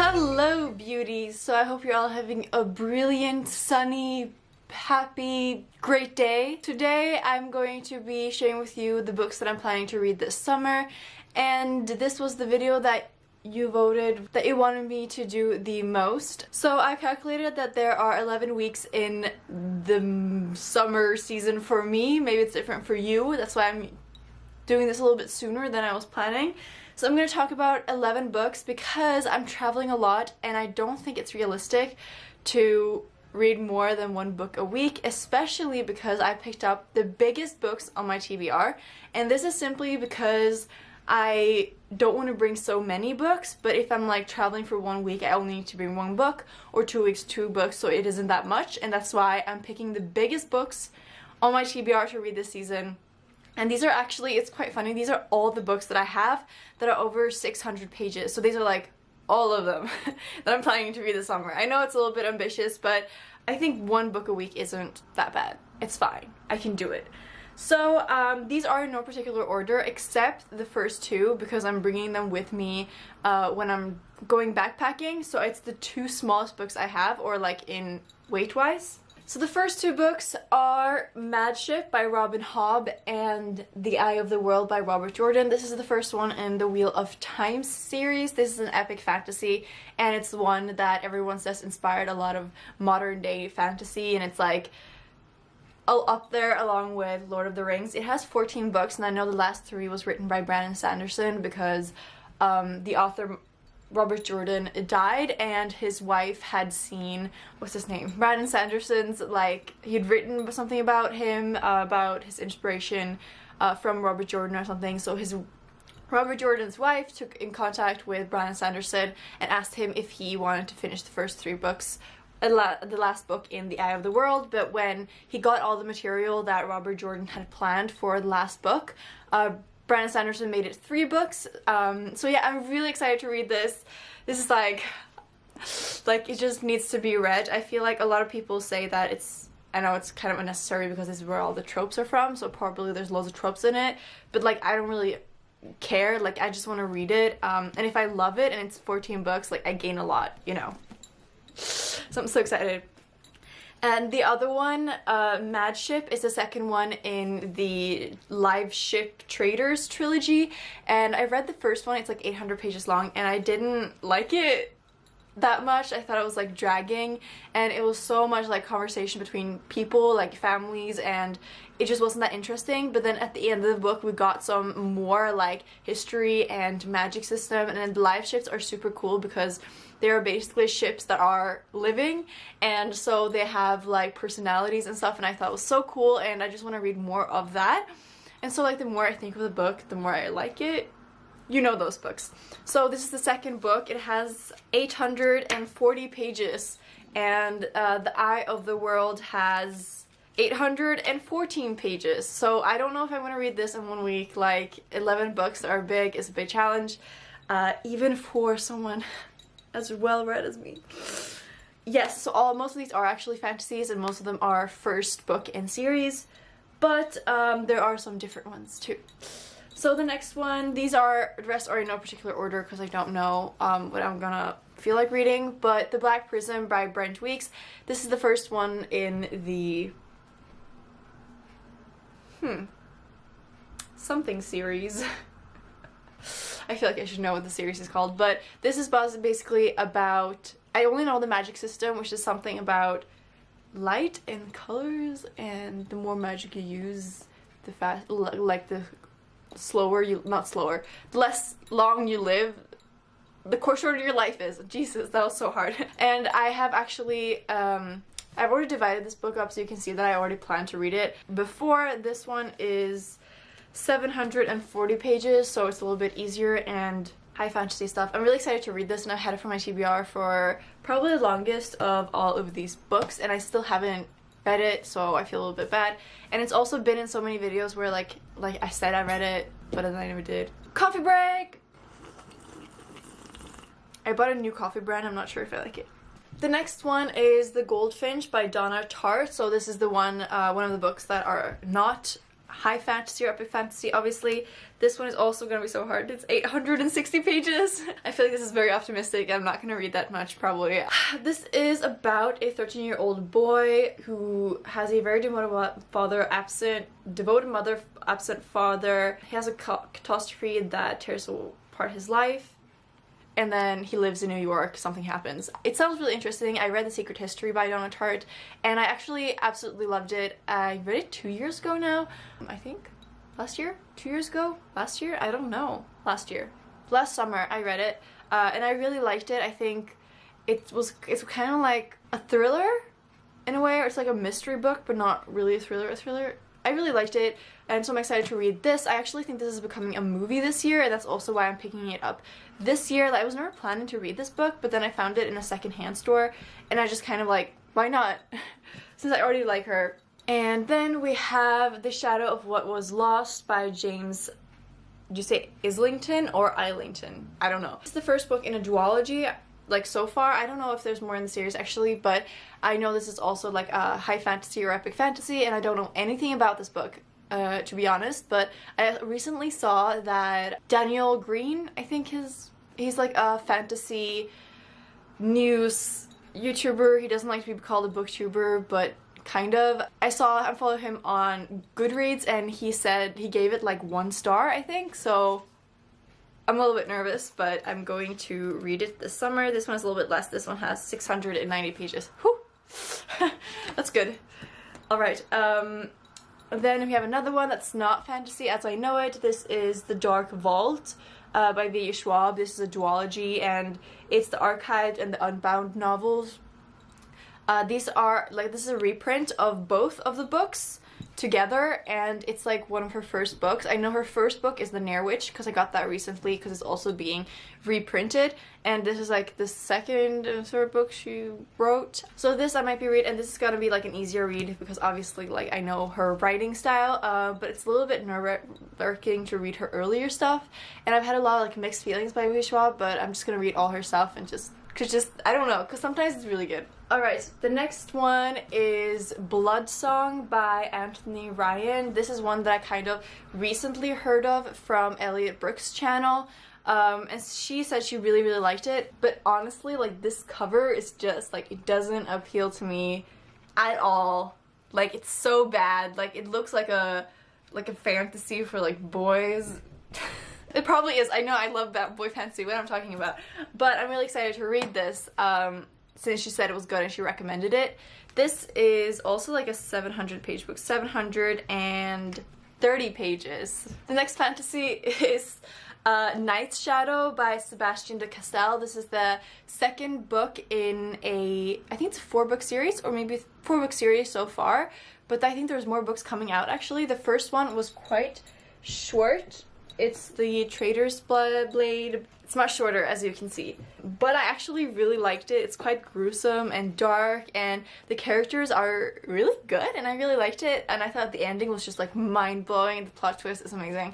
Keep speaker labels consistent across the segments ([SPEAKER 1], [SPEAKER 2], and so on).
[SPEAKER 1] Hello beauties! So I hope you're all having a brilliant, sunny, happy, great day. Today I'm going to be sharing with you the books that I'm planning to read this summer, and this was the video that you voted that you wanted me to do the most. So I calculated that there are 11 weeks in the summer season for me. Maybe it's different for you. That's why I'm doing this a little bit sooner than I was planning. So I'm going to talk about 11 books because I'm traveling a lot and I don't think it's realistic to read more than one book a week, especially because I picked up the biggest books on my TBR, and this is simply because I don't want to bring so many books, but if I'm like traveling for 1 week, I only need to bring one book, or 2 weeks, 2 books, so it isn't that much, and that's why I'm picking the biggest books on my TBR to read this season. And these are actually, it's quite funny, these are all the books that I have that are over 600 pages. So these are like all of them that I'm planning to read this summer. I know it's a little bit ambitious, but I think one book a week isn't that bad. It's fine. I can do it. So these are in no particular order except the first two because I'm bringing them with me when I'm going backpacking. So it's the two smallest books I have, or like in weight-wise. So the first two books are Mad Ship by Robin Hobb and The Eye of the World by Robert Jordan. This is the first one in the Wheel of Time series. This is an epic fantasy, and it's the one that everyone says inspired a lot of modern day fantasy, and it's like up there along with Lord of the Rings. It has 14 books, and I know the last 3 was written by Brandon Sanderson because the author Robert Jordan died, and his wife had seen, what's his name? Brandon Sanderson's, like, he'd written something about him, about his inspiration from Robert Jordan or something, so Robert Jordan's wife took in contact with Brandon Sanderson and asked him if he wanted to finish the first 3 books, the last book in The Eye of the World. But when he got all the material that Robert Jordan had planned for the last book, Brandon Sanderson made it 3 books. So yeah, I'm really excited to read this. This is like it just needs to be read. I feel like a lot of people say that it's, I know it's kind of unnecessary because this is where all the tropes are from, so probably there's loads of tropes in it, but like I don't really care. Like I just want to read it, and if I love it and it's 14 books, like I gain a lot, you know. So I'm so excited. And the other one, Mad Ship, is the second one in the Live Ship Traders trilogy, and I read the first one. It's like 800 pages long, and I didn't like it that much. I thought it was like dragging, and it was so much like conversation between people, like families, and it just wasn't that interesting. But then at the end of the book we got some more like history and magic system, and then the live ships are super cool because they are basically ships that are living, and so they have like personalities and stuff, and I thought it was so cool, and I just want to read more of that. And so like the more I think of the book, the more I like it. You know those books. So this is the second book. It has 840 pages, and The Eye of the World has 814 pages. So I don't know if I'm going to read this in 1 week. Like 11 books are big. It's a big challenge, even for someone as well read as me. Yes, so most of these are actually fantasies, and most of them are first book in series, but there are some different ones too. So the next one, the rest are in no particular order because I don't know what I'm gonna feel like reading, but The Black Prism by Brent Weeks. This is the first one in the something series. I feel like I should know what the series is called, but this is basically about, I only know the magic system, which is something about light and colors, and the more magic you use, the slower you, not slower, the less long you live, the shorter your life is. Jesus, that was so hard. And I have actually, I've already divided this book up so you can see that I already plan to read it. Before, this one is 740 pages, so it's a little bit easier and high fantasy stuff. I'm really excited to read this, and I've had it for my TBR for probably the longest of all of these books, and I still haven't read it, so I feel a little bit bad. And it's also been in so many videos where like I said I read it, but then I never did. Coffee break! I bought a new coffee brand. I'm not sure if I like it. The next one is The Goldfinch by Donna Tartt. So this is the one of the books that are not high fantasy or epic fantasy. Obviously, this one is also gonna be so hard. It's 860 pages. I feel like this is very optimistic. I'm not gonna read that much, probably. This is about a 13-year-old boy who has a very devoted mother, absent father. He has a catastrophe that tears apart his life. And then he lives in New York, something happens. It sounds really interesting. I read The Secret History by Donna Tartt, and I actually absolutely loved it. I read it 2 years ago now, I think. Last year? 2 years ago? Last year? I don't know. Last year. Last summer I read it, and I really liked it. I think it's kind of like a thriller in a way, or it's like a mystery book, but not really a thriller. I really liked it, and so I'm excited to read this. I actually think this is becoming a movie this year, and that's also why I'm picking it up this year. I was never planning to read this book, but then I found it in a secondhand store, and I just kind of like, why not? Since I already like her. And then we have The Shadow of What Was Lost by James, do you say Islington or Islington? I don't know. It's the first book in a duology. Like, so far, I don't know if there's more in the series actually, but I know this is also like a high fantasy or epic fantasy, and I don't know anything about this book, to be honest, but I recently saw that Daniel Green, I think he's like a fantasy news YouTuber. He doesn't like to be called a booktuber, but kind of. I follow him on Goodreads, and he said he gave it like 1 star, I think, so I'm a little bit nervous, but I'm going to read it this summer. This one is a little bit less. This one has 690 pages. Whew! That's good. Alright, then we have another one that's not fantasy as I know it. This is The Dark Vault by V. Schwab. This is a duology, and it's the archived and the unbound novels. These are, like, this is a reprint of both of the books together, and it's like one of her first books. I know her first book is The Nair Witch because I got that recently because it's also being reprinted, and this is like the second sort of book she wrote. So this I might be reading, and this is gonna be like an easier read because obviously like I know her writing style, but it's a little bit nerve-wracking to read her earlier stuff, and I've had a lot of like mixed feelings by V. Schwab, but I'm just gonna read all her stuff and just I don't know, because sometimes it's really good. Alright, the next one is Blood Song by Anthony Ryan. This is one that I kind of recently heard of from Elliot Brooks' channel, and she said she really liked it, but honestly, like, this cover is just, like, it doesn't appeal to me at all. Like, it's so bad. Like, it looks like a fantasy for, like, boys. It probably is. I know I love that boy fantasy, what I'm talking about. But I'm really excited to read this, since she said it was good and she recommended it. This is also like a 700-page book. 730 pages. The next fantasy is Night's Shadow by Sebastian de Castell. This is the second book in I think it's a 4-book series, or maybe 4-book series so far. But I think there's more books coming out, actually. The first one was quite short. It's the Trader's Blade. It's much shorter, as you can see. But I actually really liked it. It's quite gruesome and dark, and the characters are really good, and I really liked it. And I thought the ending was just like mind-blowing. The plot twist is amazing.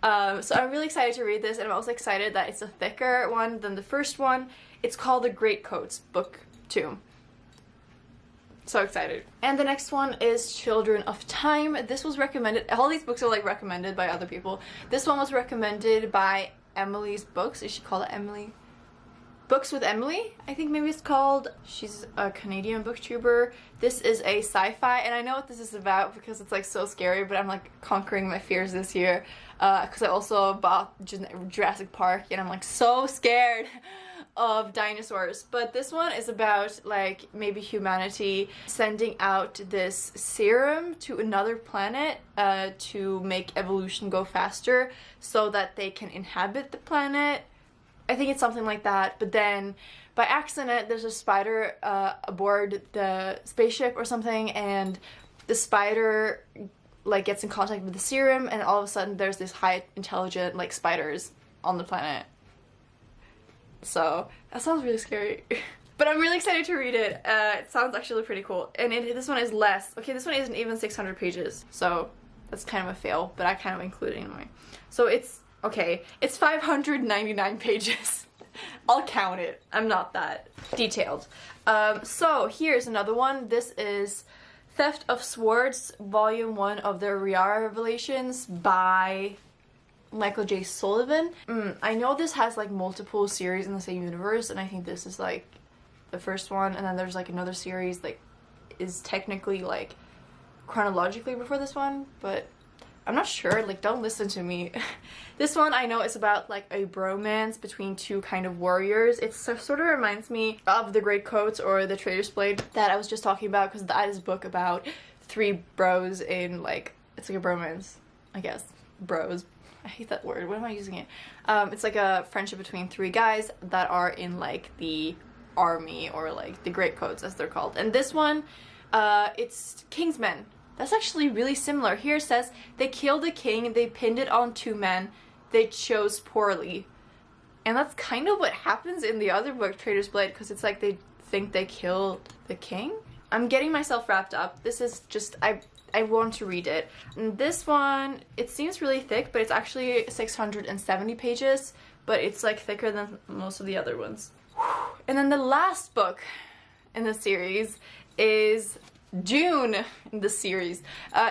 [SPEAKER 1] So I'm really excited to read this, and I'm also excited that it's a thicker one than the first one. It's called The Greatcoats, Book 2. So excited. And the next one is Children of Time. This was recommended, all these books are like recommended by other people. This one was recommended by Emily's Books. Is she called it Emily? Books with Emily, I think maybe it's called. She's a Canadian booktuber. This is a sci-fi, and I know what this is about because it's like so scary, but I'm like conquering my fears this year because I also bought Jurassic Park, and I'm like so scared of dinosaurs. But this one is about like maybe humanity sending out this serum to another planet to make evolution go faster so that they can inhabit the planet. I think it's something like that, but then by accident there's a spider aboard the spaceship or something, and the spider like gets in contact with the serum, and all of a sudden there's this high intelligent like spiders on the planet. So that sounds really scary. But I'm really excited to read it. It sounds actually pretty cool. And this one is less. Okay, this one isn't even 600 pages. So that's kind of a fail, but I kind of include it anyway. So it's, okay, it's 599 pages. I'll count it. I'm not that detailed. So here's another one. This is Theft of Swords, Volume 1 of the Riara Revelations by Michael J. Sullivan. I know this has like multiple series in the same universe, and I think this is like the first one, and then there's like another series like is technically like chronologically before this one, but I'm not sure, like don't listen to me. This one I know is about like a bromance between two kind of warriors. It sort of reminds me of The Great Coats or The Traitor's Blade that I was just talking about, because that is a book about three bros in like, it's like a bromance, I guess. Bros. I hate that word. When am I using it? It's like a friendship between three guys that are in like the army, or like the Great Coats as they're called. And this one, it's Kingsmen. That's actually really similar. Here it says, they killed the king, they pinned it on two men, they chose poorly. And that's kind of what happens in the other book, Traitor's Blade, because it's like they think they killed the king? I'm getting myself wrapped up. This is just, I want to read it. And this one, it seems really thick, but it's actually 670 pages, but it's like thicker than most of the other ones. And then the last book in the series is Dune in the series.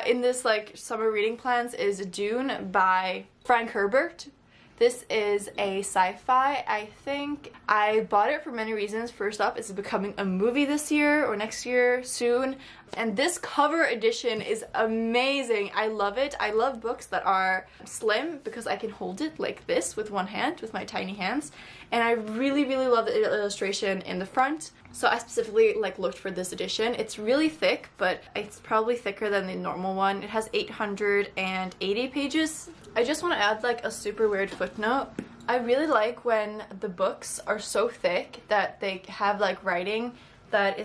[SPEAKER 1] In this like summer reading plans is Dune by Frank Herbert. This is a sci-fi. I think I bought it for many reasons. First up, it's becoming a movie this year or next year soon. And this cover edition is amazing. I love it. I love books that are slim because I can hold it like this with one hand, with my tiny hands. And I really, really love the illustration in the front. So I specifically like looked for this edition. It's really thick, but it's probably thicker than the normal one. It has 880 pages. I just want to add like a super weird footnote. I really like when the books are so thick that they have like writing that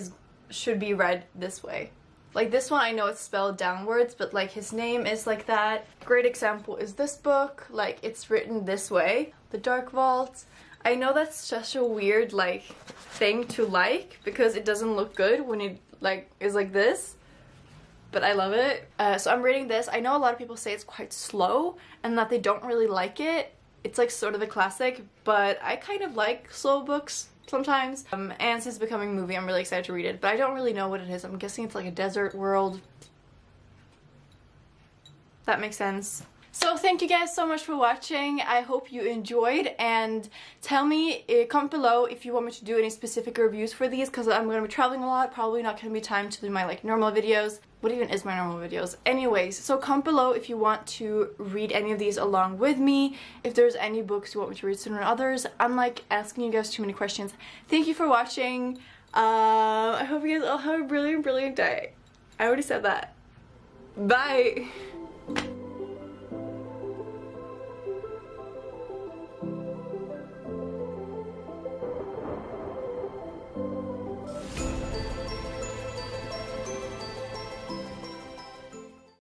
[SPEAKER 1] should be read this way. Like this one, I know it's spelled downwards, but like his name is like that. Great example is this book. Like it's written this way. The Dark Vault. I know that's such a weird like thing to like because it doesn't look good when it like is like this, but I love it. So I'm reading this. I know a lot of people say it's quite slow and that they don't really like it. It's like sort of a classic, but I kind of like slow books sometimes. And since it's becoming a movie, I'm really excited to read it, but I don't really know what it is. I'm guessing it's like a desert world. That makes sense. So thank you guys so much for watching. I hope you enjoyed, and tell me, comment below if you want me to do any specific reviews for these, because I'm going to be traveling a lot, probably not going to be time to do my like normal videos. What even is my normal videos? Anyways, so comment below if you want to read any of these along with me, if there's any books you want me to read sooner than others. I'm like asking you guys too many questions. Thank you for watching. I hope you guys all have a brilliant, brilliant day. I already said that. Bye!